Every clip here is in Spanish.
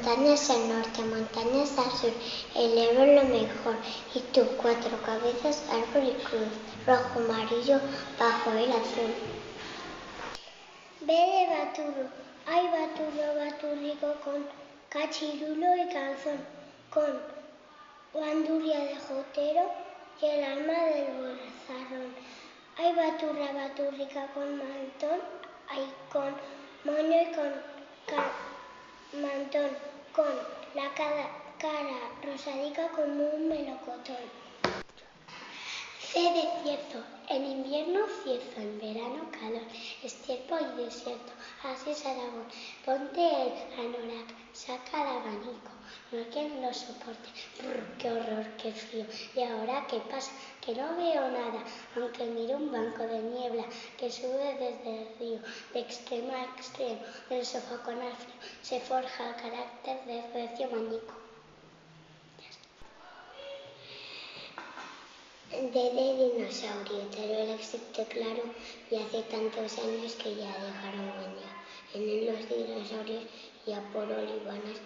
montañas al norte, montañas al sur, el Ebro lo mejor, y tú, cuatro cabezas, árbol y cruz, rojo, amarillo, bajo el azul. B de Baturro, ay Baturro, Baturrico, con cachirulo y canzón, con bandurria de jotero y el alma del bozarrón. Ay Baturra, Baturrica, con mantón, ay con moño y con mantón, con la cara rosadica como un melocotón. C de cierzo, en invierno cierzo, en verano calor, estiércol y desierto, así es Aragón. Ponte el anorak, saca el abanico, no hay quien lo soporte, qué horror, qué frío. ¿Y ahora qué pasa? Que no veo nada, aunque miro un banco de niebla que sube desde el río, de extremo a extremo, del sofocón al frío, se forja el carácter de recio manico. De dinosaurio, Teruel existe claro y hace tantos años que ya dejaron huella. En él los dinosaurios ya por olivanas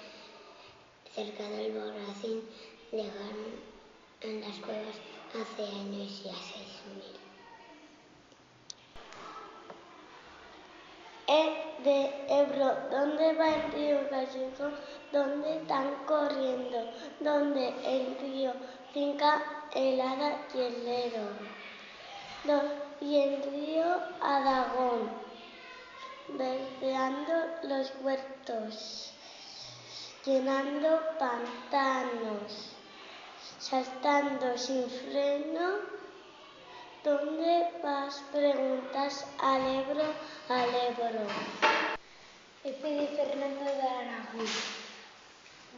cerca del Borracín dejaron en las cuevas hace años ya 6000. De Ebro, ¿dónde va el río Gallego? ¿Dónde están corriendo? ¿Dónde el río finca el hada y el Ero? Y el río Aragón, verdeando los huertos, llenando pantanos, saltando sin freno. ¿Dónde vas? Preguntas al Ebro, al Ebro. F de Fernando de Aragón.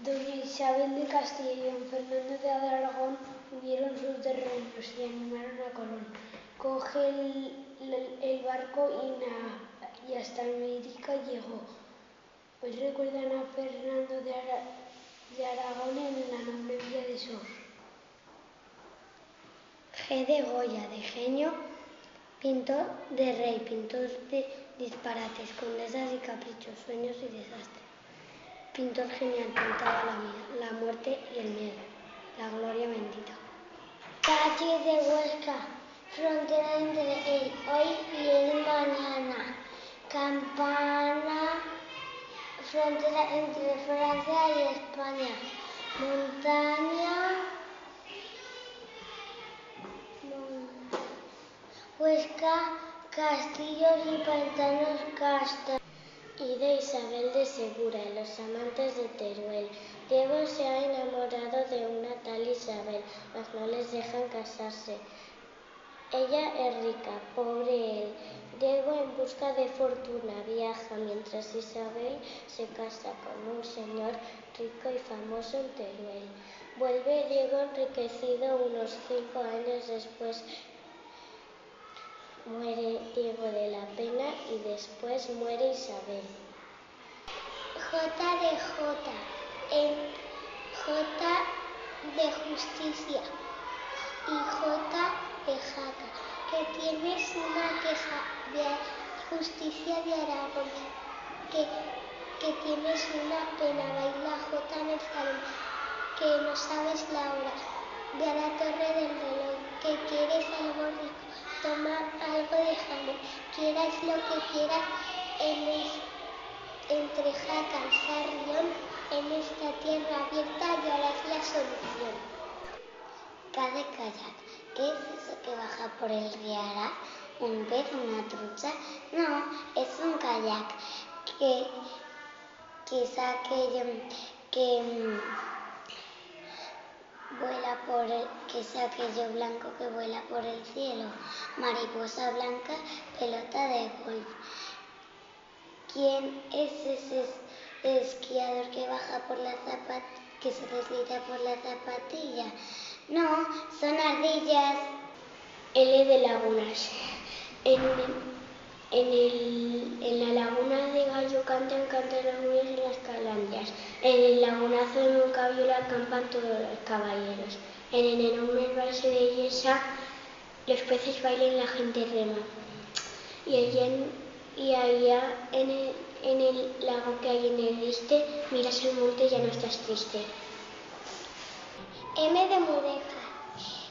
Doña Isabel de Castilla y don Fernando de Aragón vieron sus terrenos y animaron a Colón. Coge el barco y hasta América llegó. Hoy recuerdan a Fernando de Aragón en la noble villa de Sor. G de Goya, de genio, pintor de rey, pintor de disparates, condesas y caprichos, sueños y desastres. Pintor genial, pintaba la vida, la muerte y el miedo, la gloria bendita. Calle de Huesca, frontera entre el hoy y el mañana. Campana, frontera entre Francia y España. Montaña, Huesca, castillos y pantanos Casta. Y de Isabel de Segura, los amantes de Teruel. Diego se ha enamorado de una tal Isabel, mas no les dejan casarse. Ella es rica, pobre él. Diego en busca de fortuna viaja, mientras Isabel se casa con un señor rico y famoso en Teruel. Vuelve Diego enriquecido unos 5 años después. Muere Diego de la pena y después muere Isabel. J de Jota, J de justicia y J de jaca, que tienes una queja de justicia de Aragón, que tienes una pena, baila J en el salón, que no sabes la hora, ve a la torre del reloj, que quieres algo rico, toma algo de jamón, quieras lo que quieras, entre jaca y sarrión, en esta tierra abierta hallarás la solución. K de kayak, ¿qué es eso que baja por el Riara? ¿Un pez, una trucha? No, es un kayak que vuela que es aquello blanco que vuela por el cielo. Mariposa blanca, pelota de golf. ¿Quién es ese esquiador que baja por que se desliza por la zapatilla? No, son ardillas. L de lagunas. En la laguna de Gallo cantan los grillos y las calandrias. En el lagunazo de Moncaviola acampan todos los caballeros. En el enorme embalse de Yesa los peces bailan y la gente rema. Y allá en en el lago que hay en el este, miras el monte y ya no estás triste. M de Mudéjar.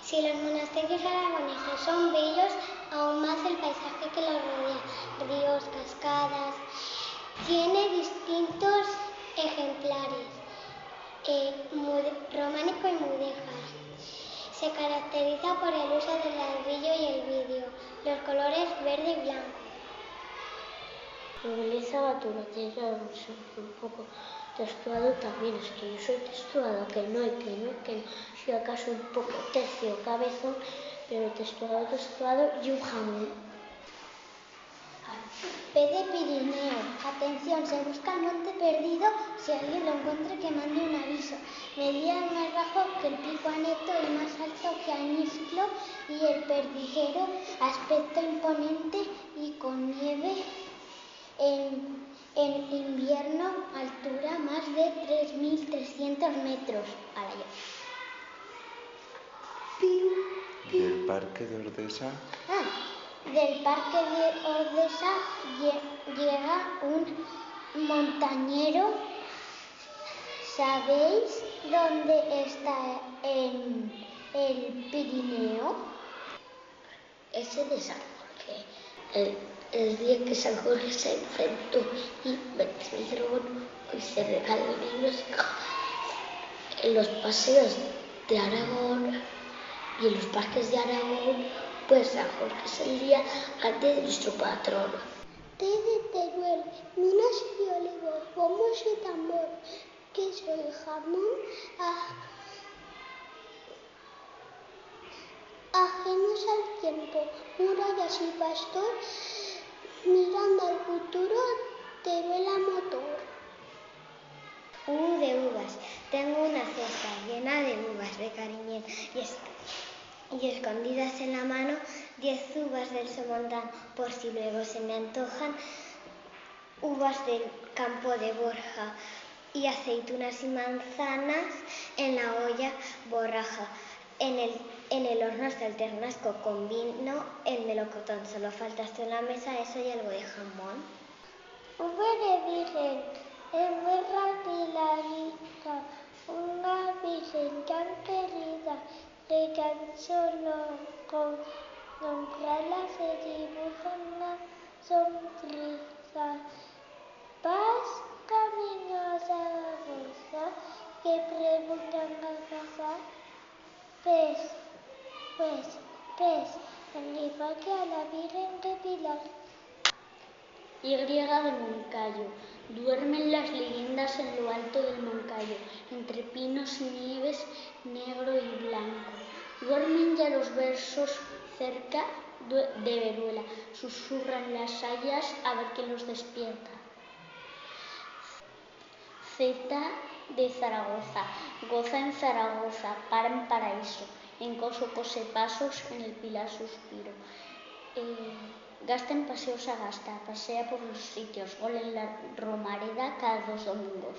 Si los monasterios aragoneses son bellos, aún más el paisaje que los rodea, ríos, cascadas. Tiene distintos ejemplares, románico y mudéjar. Se caracteriza por el uso del ladrillo y el vidrio, los colores verde y blanco. Noveliza Baturotega, un poco textuado también, es que yo soy textuado, que no, soy acaso un poco tercio cabezón, pero textuado y un jamón. P de Pirineo. Atención, se busca el monte perdido. Si alguien lo encuentra, que mande un aviso. Medía más bajo que el Pico Aneto y más alto que Añisclo y el Perdiguero. Aspecto imponente y con nieve en invierno. Altura más de 3.300 metros. ¿Del Parque de Ordesa? Del Parque de Ordesa llega un montañero. ¿Sabéis dónde está en el Pirineo? Ese de San Jorge. El día que San Jorge se enfrentó y venció el dragón, hoy se regalan libros en los paseos de Aragón y en los parques de Aragón, pues San Jorge es el día antes de nuestro patrono. T de Teruel, minas y olivos, bombos y tambor, queso y jamón, ajenos al tiempo, murallas y pastor, mirando al futuro, Teruel a motor. U de uvas. Tengo una cesta llena de uvas de cariñel y escondidas en la mano 10 uvas del Somontán, por si luego se me antojan, uvas del campo de Borja y aceitunas y manzanas en la olla borraja. En el horno está el ternasco con vino, el melocotón. Solo falta esto en la mesa, eso y algo de jamón. V de Virgen, en Verra Pilarita, una virgen tan querida, que tan solo con nombrarla se dibuja una sonrisa. ¿Vas camino a Zaragoza? Que preguntan a casa. Pues, al igual que a la Virgen de Pilar. Y de Moncayo. Duermen las leyendas en lo alto del Moncayo, entre pinos y nieves, negro y blanco. Duermen ya los versos cerca de Veruela, susurran las hayas a ver quién los despierta. Z de Zaragoza. Goza en Zaragoza, para en paraíso, en Coso cose pasos, en el Pilar suspiro. Gasta en paseos a Gasta, pasea por los sitios, gol en la Romareda cada 2 domingos.